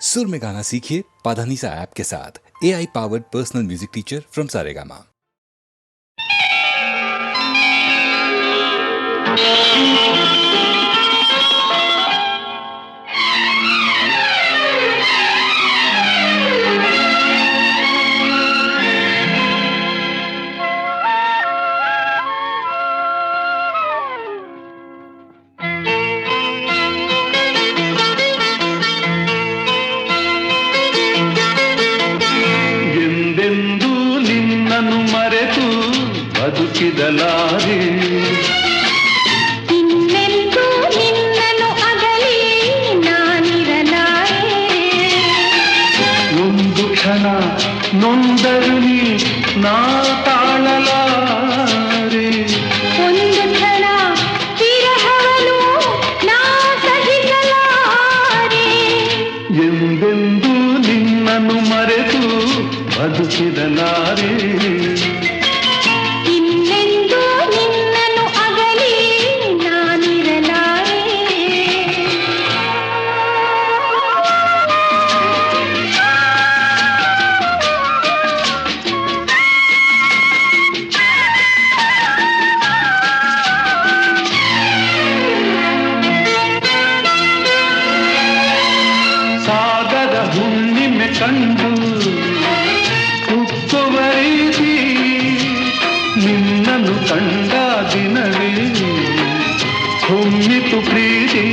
सुर में गाना सीखिए पाधानीसा ऐप के साथ। AI powered personal music teacher from Saregama. ಬದುಕಿದಲಾರೆ ಇನ್ನೆಂದೂ ನಿನ್ನನ್ನು ಅಗಲಿ ನಾನಿರಲಾರೆ. ಒಂದು ಕ್ಷಣ ನೊಂದರು ನೀ ನಾ ತಾಳಲಾರೆ. ಒಂದು ಕ್ಷಣ ವಿರಹವನು ನಾ ಸಹಿಸಲಾರೆ. ಎಂದೆಂದೂ ನಿನ್ನನ್ನು ಮರೆತು ಬದುಕಿದಲಾರೆ. ಕಂಡು ಉಕ್ಕುವ ರೀತಿ ನಿನ್ನನ್ನು ಕಂಡ ದಿನವೇ ಹೊಮ್ಮಿತು ಪ್ರೀತಿ.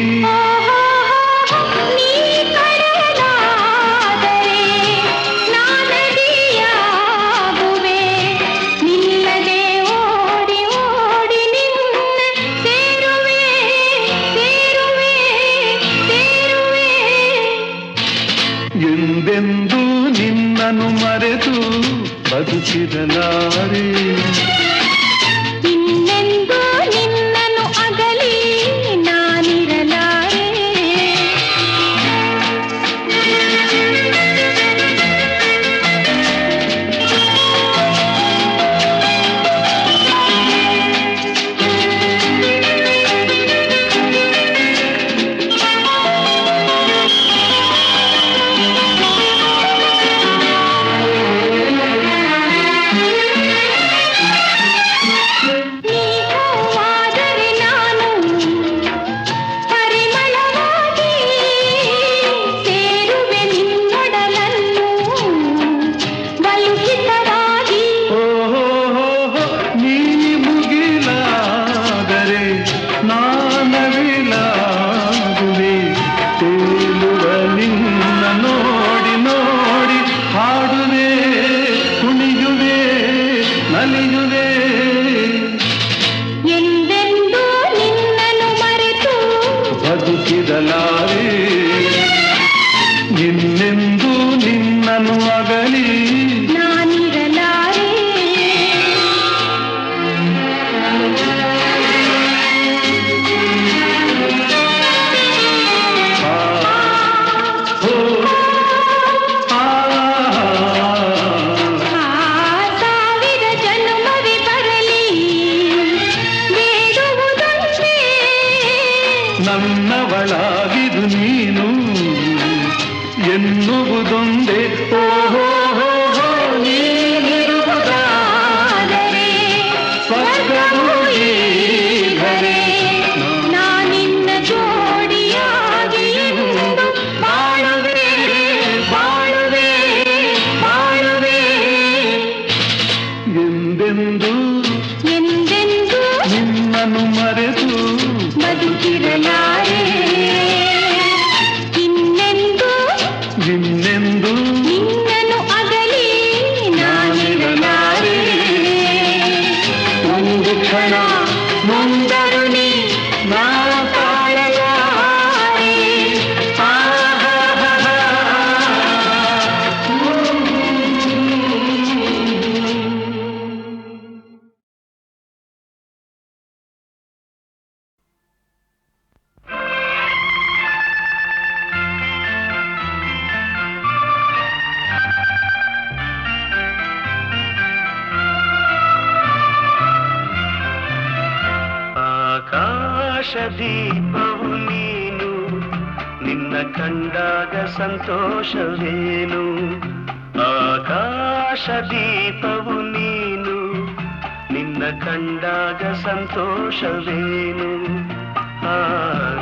ಎಂದೆಂದೂ ನಿನ್ನನ್ನು ಮರೆತು ಬದುಕಿದಲಾರೆ. ಇನ್ನೆಂದೂ ನಿನ್ನನ್ನು ಅಗಲಿ ನಾನಿರಲಾರೆ. ಎಂದೆಂದೂ ನಿನ್ನನ್ನು ಮರೆತು ಬದುಕಿದಲಾರೆ. ಇನ್ನೆಂದೂ ನಿನ್ನನ್ನು ಅಗಲಿ ನಾನಿರಲಾರೆ. ನನ್ನವಳಾಗಿದು ನೀನು ಎನ್ನುವುದೊಂದೇ. ಓಹೋ ನೀನಿರುವುದಾದರೆ ಸ್ವರ್ಗವು ಹೀಗರೆ ನಾನಿನ್ನ ಜೋಡಿಯಾಗಿ ಎಂದು ಬಾಳುವೆ ಬಾಳುವೆ ಬಾಳುವೆ. ಎಂದೆಂದೂ ಎಂದೆಂದೂ ನಿನ್ನನ್ನು ಮರೆತು ಬದುಕಿರಲಾರೆ. ಇನ್ನೆಂದೂ ಇನ್ನೆಂದೂ ನಿನ್ನನ್ನು ಅಗಲಿ ನಾನಿರಲಾರೆ. ಒಂದು ಕ್ಷಣ ನೊಂದರು ನೀ ನಾ ತಾಳಲಾರೆ. ಆಕಾಶ ದೀಪವು ನೀನು, ನಿನ್ನ ಕಂಡಾಗ ಸಂತೋಷವೇನು ಆಕಾಶ ದೀಪವು ನೀನು ನಿನ್ನ ಕಂಡಾಗ ಸಂತೋಷವೇನು ಆ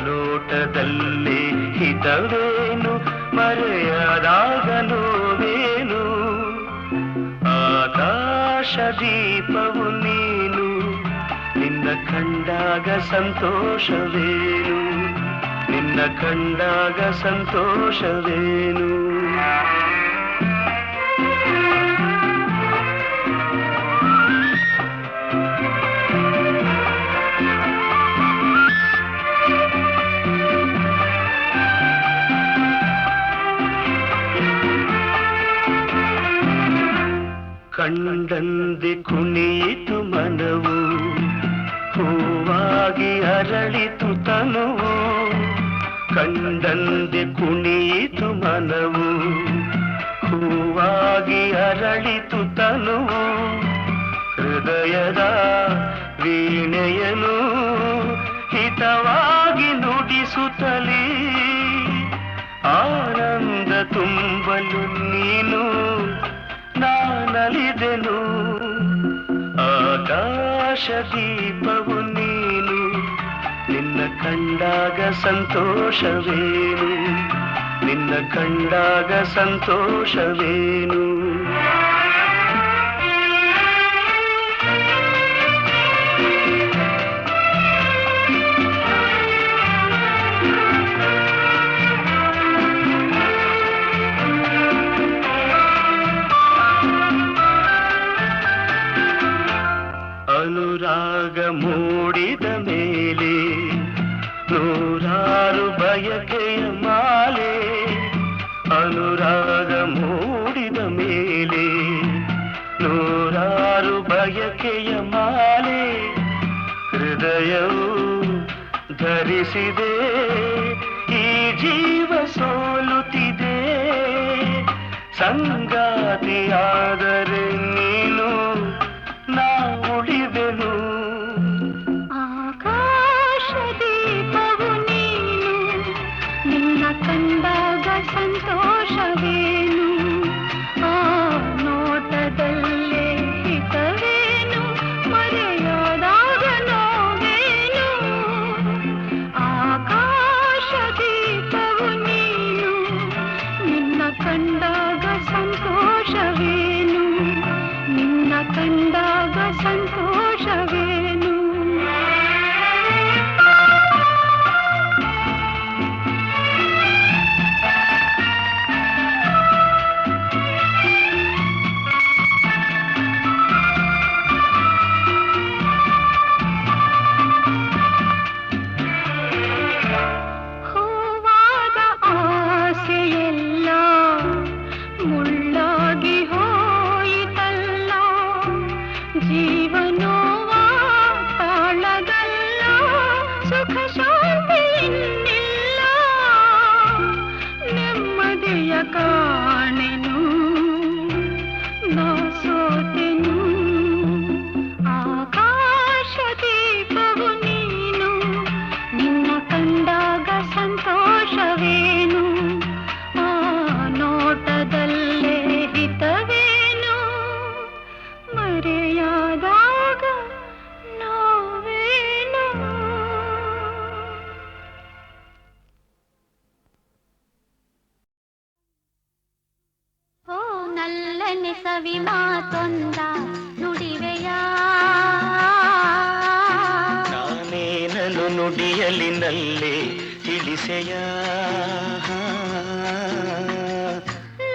ನೋಟದಲ್ಲಿ ಹಿತವೇನು ಮರೆಯದಾಗ ನೋವೇನು ಆಕಾಶ ದೀಪವು ನೀನು ನಿನ್ನ ಕಂಡಾಗ ಸಂತೋಷವೇನು ನಿನ್ನ ಕಂಡಾಗ ಸಂತೋಷವೇನು ಕಂಡಂದೆ ಕುಣಿಯಿತು ಮನವು ಹೂವಾಗಿ ಅರಳಿತು ತನುವು ಕಂಡಂದೆ ಕುಣಿಯಿತು ಮನವು ಹೂವಾಗಿ ಅರಳಿತು ತನುವು ಹೃದಯದ ವೀಣೆಯನು ಹಿತವಾಗಿ ನುಡಿಸುತ್ತಲೇ ಆನಂದ ತುಂಬಲು ನೀನು ನಾನಲಿದೆನು ಆಕಾಶ ದೀಪವು ನೀನು ನಿನ್ನ ಕಂಡಾಗ ಸಂತೋಷವೇನು ನಿನ್ನ ಕಂಡಾಗ ಸಂತೋಷವೇನು ಅನುರಾಗ ಮೂಡಿದ ಮೇಲೆ ನೂರಾರು ಬಯಕೆಯ ಮಾಲೆ ಅನುರಾಗ ಮೂಡಿದ ಮೇಲೆ ನೂರಾರು ಬಯಕೆಯ ಮಾಲೆ ಹೃದಯವು ಧರಿಸಿದೆ ಈ ಜೀವ ಸೋಲುತ್ತಿದೆ ಸಂಗಾತಿಯಾದರೆ ನೀನು ನಾ ಉಳಿದೆನು ಆಕಾಶ ದೀಪವು ನೀನು ನಿನ್ನ ಕಂಡಾಗ ಸಂತೋಷವೇನು ಆ ನೋಟದಲ್ಲೇ ಹಿತವೇನು ಮರೆಯದಾಗ ನೋವೇನು ಆಕಾಶ ದೀಪವು ನೀನು ನಿನ್ನ ಕಂಡಾಗ ಸಂತೋಷವೇನು ನಿನ್ನ ಕಂಡಾಗ ಸಂತೋಷವೇನು ಹೂವಾದ ಆಸೆಯೆಲ್ಲ ಮುಳ್ಳಾಗಿ ಹೋಯಿತಲ್ಲ ಜೀವನೋವ ತಾಳಗಲ್ಲ ಸುಖ ಶಾಂತಿ ಇನ್ನಿಲ್ಲ ನೆಮ್ಮದಿಯ ಕಾಣೆನು ನಾ ಸೋತೆನು ಆಕಾಶ ದೀಪವು ನೀನು ನಿನ್ನ ಕಂಡಾಗ ಸಂತೋಷವೇನು ಆ ನೋಟದಲ್ಲೇ ಹಿತವೇನು ಮರೆಯಾದಾಗ ನೋವೇನು ಓ ನಲ್ಲನೆ ಸವಿ ಮಾತೊಂದ ನುಡಿವೆಯಾ ನಾನೇನನು ನುಡಿಯಲಿ ನಲ್ಲೇ ತಿಳಿಸೆಯ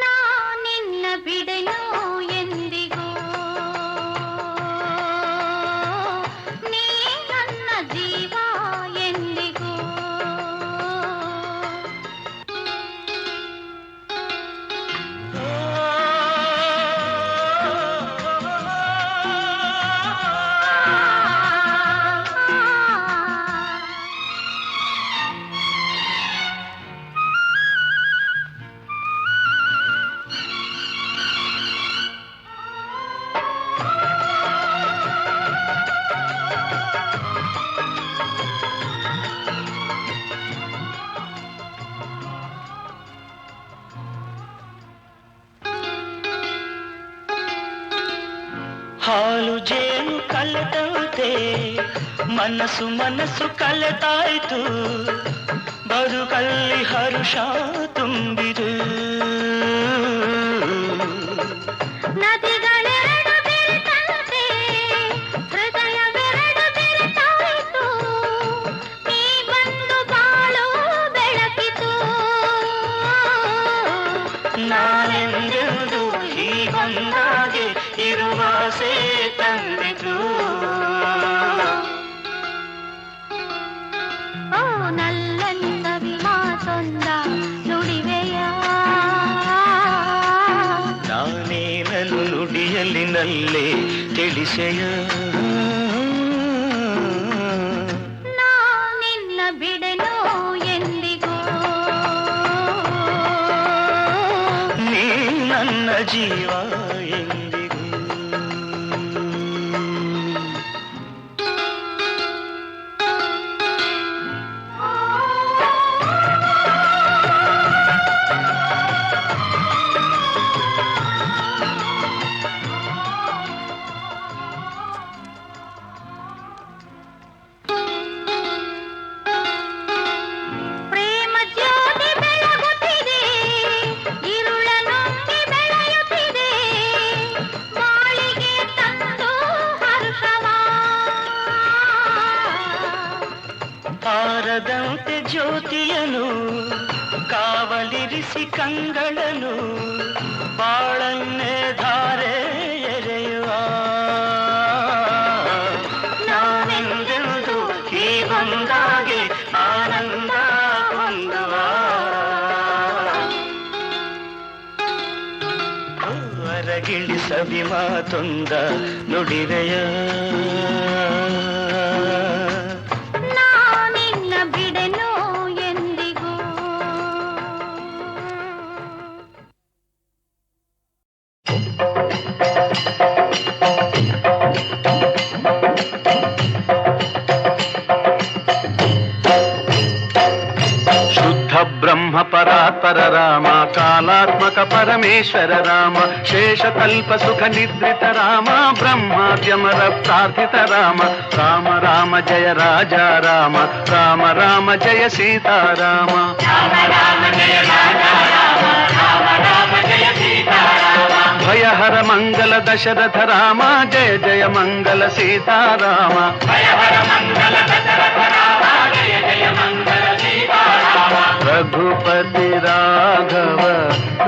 ನಾ ನಿನ್ನ ಬಿಡೆನು ಎಂದಿಗೂ ನೀ ನನ್ನ ಜೀವ ಎಂದಿಗೂ ಹಾಲು ಜೇನು ಕಲೆದಂತೆ ಮನಸ್ಸು ಮನಸ್ಸು ಕಲೆತಾಯ್ತು, ಬದುಕಲ್ಲಿ ಹರುಷ ತುಂಬಿರು. ನದಿಗಳೆರಡು ಬೆರೆತಂತೆ ಹೃದಯವೆರಡು ಬೆರೆತಾಯಿತು, ನೀ ಬಂದು ಬಾಳು ಬೆಳಕಿತು. ನಾನೆಂದೆಂದು ಹೀಗೊಂದಾಗೆ ಇರುವಾಸೆ ತಂದಿತು. ಓ ನಲ್ಲಂದವಿ ಮಾತೊಂದ ನುಡಿವೆಯ, ನಾನೇ ನನ್ನ ನುಡಿಯಲ್ಲಿ ನಲ್ಲೇ ತಿಳಿಸೆಯ. ನಾ ನಿನ್ನ ಬಿಡೆನೋ ಎಂದಿಗೂ, ನೀ ನನ್ನ ಜೀವ ಎಂದಿಗೂ. ಪ್ರೇಮ ಜ್ಯೋತಿ ಬೆಳಗುತ್ತಿದೆ, ಇರುಳ ನುಂಗಿ ಬೆಳೆಯುತ್ತಿದೆ, ಬಾಳಿಗೆ ತಂದು ಹರ್ಷವ. ಆರದಂತೆ ಜ್ಯೋತಿಯನು ಕಾವಲಿರಿಸಿ ಕಂಗಳನು, ಬಾಳನ್ನೇ ಧಾರೆ ಎರೆಯುವ. ನಾನೆಂದೆಂದು ಹೀಗೊಂದಾಗೆ ಆನಂದ ಹೊಂದುವ. ಹೊರಗಿಳಿಸವಿ ಮಾತೊಂದ ನುಡಿರೆಯ. ನಾ ನಿನ್ನ ಬಿಡೆನೋ ಎಂದಿಗೂ. ಶುದ್ಧ ಬ್ರಹ್ಮ ಪರಾತ್ಪರ ರಾಮ, ಕಾಲಾತ್ಮಕ ಪರಮೇಶ್ವರ ರಾಮ, ಶೇಷಕಲ್ಪ ಸುಖ ನಿದ್ರಿತ ರಾಮ, ಬ್ರಹ್ಮಾದ್ಯಮರ ಪ್ರಾರ್ಥಿತ ರಾಮ. ರಾಮ ರಾಮ ಜಯ ರಾಜ ರಾಮ, ರಾಮ ರಾಮ ಜಯ ಸೀತಾರಾಮ. ಭಯಹರ ಮಂಗಲ ದಶರಥ ರಾಮ, ಜಯ ಜಯ ಮಂಗಲ ಸೀತಾರಾಮ. रघुपति राघव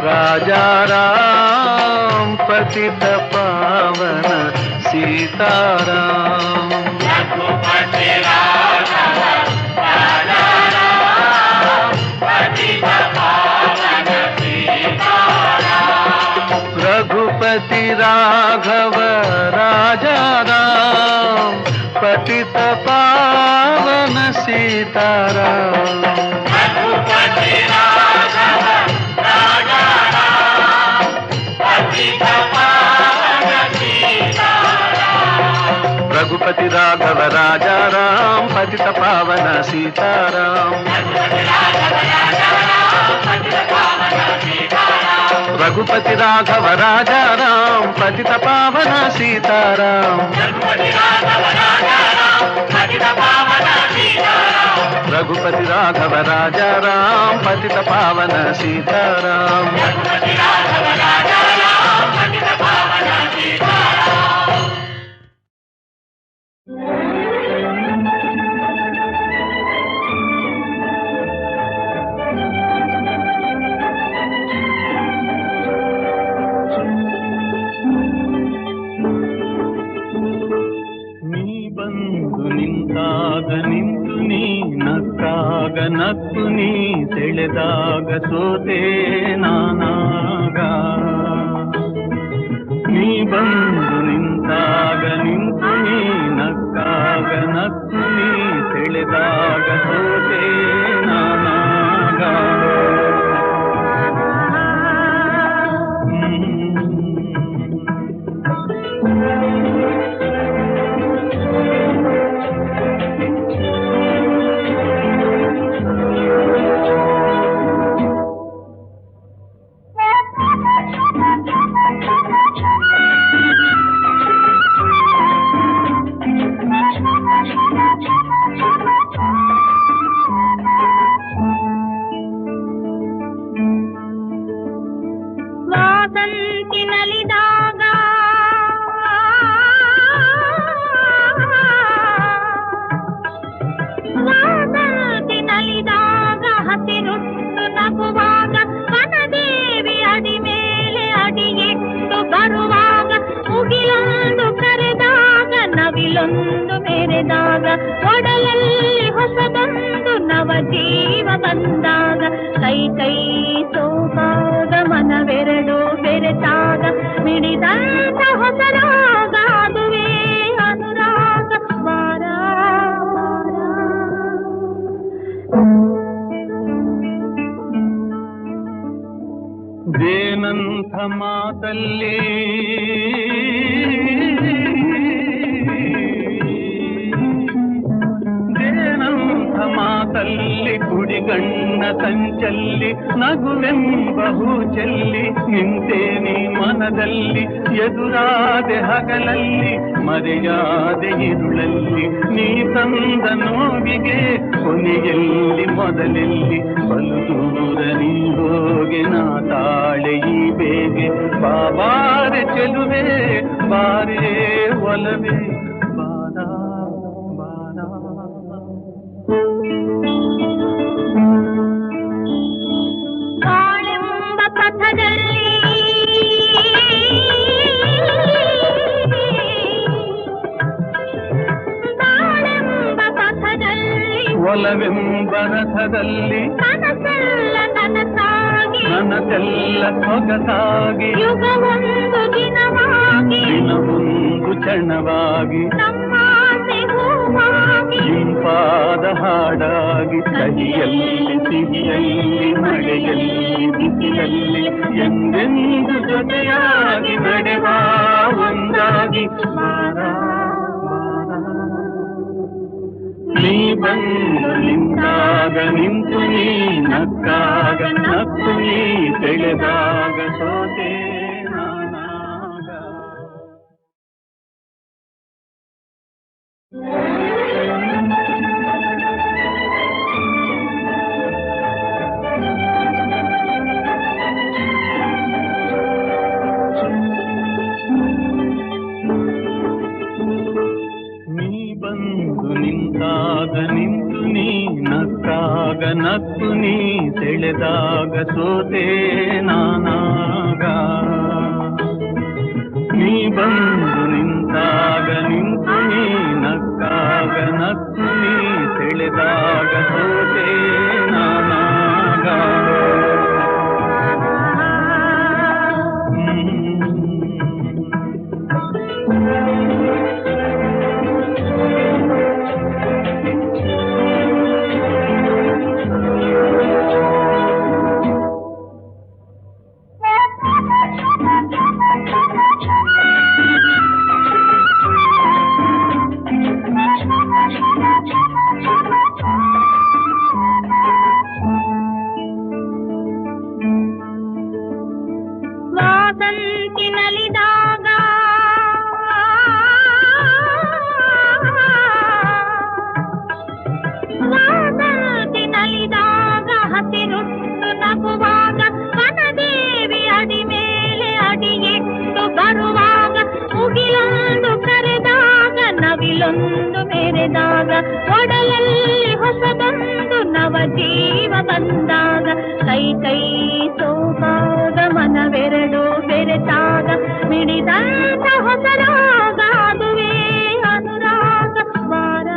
राजा राम, पतित पावन सीताराम. रघुपति राघव राजा राम, पतित पावन सीताराम. रघुपति राघव राजा राम, पतित पावन सीताराम. रघुपति राघव राजा राम, पतित पावन सीताराम. रघुपति राघव राजा राम, पतित पावन सीताराम. रघुपति राघव राजा राम, पतित पावन सीताराम. ನಿಂತು ನೀ ನಕ್ಕಾಗ ನಕ್ಕು ನೀ ಸೆಳೆದಾಗ ಸೋತೆ ನಾನಾಗ. ನೀ ಬಂದು ನಿಂತಾಗ ನಿಂತು ನೀ ನಕ್ಕಾಗ ನಕ್ಕು ನೀ ಸೆಳೆದಾಗ ಸೋತೆ ನಾನಾಗ. ವಾಸಂತಿನಲಿದಾಗ ಹಸಿರುಟ್ಟು ನಗುವಾಗ ವನದೇವಿ ಅಡಿ ಮೇಲೆ ಅಡಿಯಿಟ್ಟು ಬರುವಾಗ ಮುಗಿಲೊಂದು ಕರೆದಾಗ ನವಿಲೊಂದು ಮೆರೆದಾಗ ಒಡಲಲ್ಲಿ ಹೊಸದೊಂದು ನವ ಜೀವ ಬಂದಾಗ ಕೈ ಕೈ ಸೋಕಾಗ ಮನವೆರಡು ಬೆರೆತಾಗ ಮಿಡಿದಂತ ಹೊಸರಾಗ ಅದುವೇ ಅನುರಾಗ ವಾರ ಜೇನಂಥ ಮಾತಲ್ಲಿ ಜೇನಂಥ ಮಾತಲ್ಲಿ ಕುಡಿಗಣ್ಣ ಸಂಚಲ್ಲಿ ನಗುವೆಂಬ ಹೂಚಲ್ಲಿ ನಿಂತೇನಿ ಮನದಲ್ಲಿ ಎದುರಾದೆ ಹಗಲಲ್ಲಿ ಮರೆಯಾದೆ ಇರುಳಲ್ಲಿ ನೀ ತಂದ ನೋವಿಗೆ ಕೊನೆಯಲ್ಲಿ ಮೊದಲೆಲ್ಲಿ ಬಲು ದೂರ ನೀ ಹೋಗೆ ನಾ ತಾಳೆ ಈ ಬೇಗೆ ಬಾಬಾರೆ ಚೆಲುವೆ ಬಾರೇ ಒಲವೇ ಬಾರ ಬಾರ ಕಾಳೆಂಬ ಪಥದಲ್ಲಿ ಒಲವೆಂಬ ರಥದಲ್ಲಿ ಕನಸೆಲ್ಲ ನನಸಾಗಿ ನನಗೆಲ್ಲ ಸೊಗಸಾಗಿ ಯುಗವೊಂದು ದಿನವಾಗಿ ದಿನವೊಂದು ಕ್ಷಣವಾಗಿ ನಮ್ಮಾಸೆ ಹೂವಾಗಿ ಇಂಪಾದ ಹಾಡಾಗಿ ಕಹಿಯಲ್ಲಿ ಸಿಹಿಯಲ್ಲಿ ಮಳೆಯಲ್ಲಿ ಬಿಸಿಲಲ್ಲಿ ಎಂದೆಂದು ಜೊತೆಯಾಗಿ ನಡೆವ ಒಂದಾಗಿ ನೀ ಬಂದು ನಿಂತಾಗ ನಿಂತು ನೀ ನಕ್ಕಾಗ ನಕ್ಕು ನೀ ಬೆಳೆದಾಗ ಸೋತೆ ನಾನಾಗ ನಿಂತಾಗ ನಿಂತು ನೀ ನಕ್ಕಾಗ ನಕ್ಕು ನೀ ಸೆಳೆದಾಗ ಸೋತೆ ನಾನಾಗ ನೀ ಬಂದು ನಿಂತಾಗ ನಿಂತು ನೀ ನಕ್ಕಾಗ ನಕ್ಕು ನೀ ಸೆಳೆದಾಗ ಸೋತೆ ನಾನಾಗ ವಾಸಂತಿನಲಿದಾಗ ಹಸಿರುಟ್ಟು ನಗುವಾಗ ವನದೇವಿ ಅಡಿ ಮೇಲೆ ಅಡಿಯಿಟ್ಟು ಬರುವಾಗ ಮುಗಿಲೊಂದು ಕರೆದಾಗ ನವಿಲೊಂದು ಮೆರೆದಾಗ ಒಡಲಲ್ಲಿ ಹೊಸದೊಂದು ನವ ಜೀವ ಬಂದಾಗ ಕೈ ಕೈ ಸೋಕಾಗ ಮನವೆರಡು ಬೆರೆತಾಗ ಮಿಡಿದಂತ ಹೊಸರಾಗ ಅದುವೇ ಅನುರಾಗ ವಾರ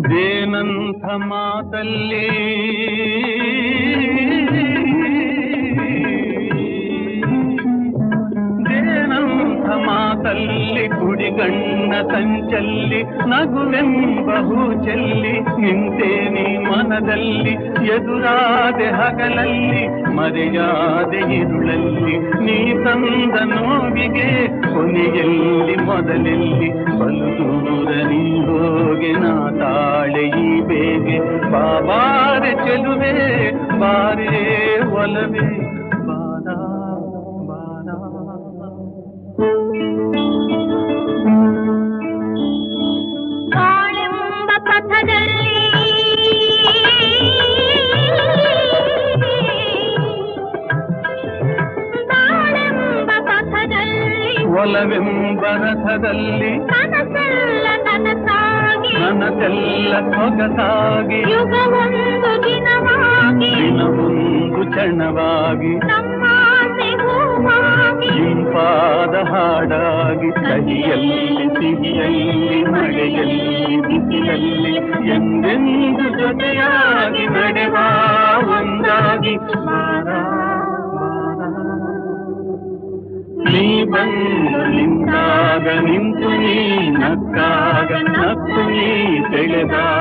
ಜೇನಂಥ ಮಾತಲ್ಲಿ ಜೇನಂಥ ಮಾತಲ್ಲಿ ಕುಡಿಗಣ್ಣ ಸಂಚಲ್ಲಿ ನಗುವೆಂಬ ಹೂಚಲ್ಲಿ ನಿಂತೇನಿ ಮನದಲ್ಲಿ ಎದುರಾದೆ ಹಗಲಲ್ಲಿ ಮರೆಯಾದೆ ಇರುಳಲ್ಲಿ ನೀ ತಂದ ನೋವಿಗೆ ಕೊನೆಯಲ್ಲಿ ಮೊದಲೆಲ್ಲಿ ಬಲು ದೂರ ನೀ ಹೋಗೆ ನಾ ತಾಳೆ ಈ ಬೇಗೆ ಬಾಬಾರೆ ಚೆಲುವೆ ಬಾರೇ ಒಲವೇ ಬಾರ ಬಾರ ಕಾಳೆಂಬ ಪಥದಲ್ಲಿ ಒಲವೆಂಬ ರಥದಲ್ಲಿ ಕನಸೆಲ್ಲ ನನಸಾಗಿ ನನಸೆಲ್ಲ ಸೊಗಸಾಗಿ ಯುಗವೊಂದು ದಿನವಾಗಿ ದಿನವೊಂದು ಕ್ಷಣವಾಗಿ ನಮ್ಮಾಸೆ ಹೂವಾಗಿ ಇಂಪಾದ ಹಾಡಾಗಿ ಕಹಿಯಲ್ಲಿ ಸಿಹಿಯಲ್ಲಿ ಮಳೆಯಲ್ಲಿ ಬಿಸಿಲಲ್ಲಿ ಎಂದೆಂದು ಜೊತೆಯಾಗಿ ನಡೆವ ಒಂದಾಗಿ ನೀ ಬಂದು ನಿಂತಾಗ ನಿಂತು ನೀ ನಕ್ಕಾಗ ನಕ್ಕು ನೀ ತೆಳೆದಾಗ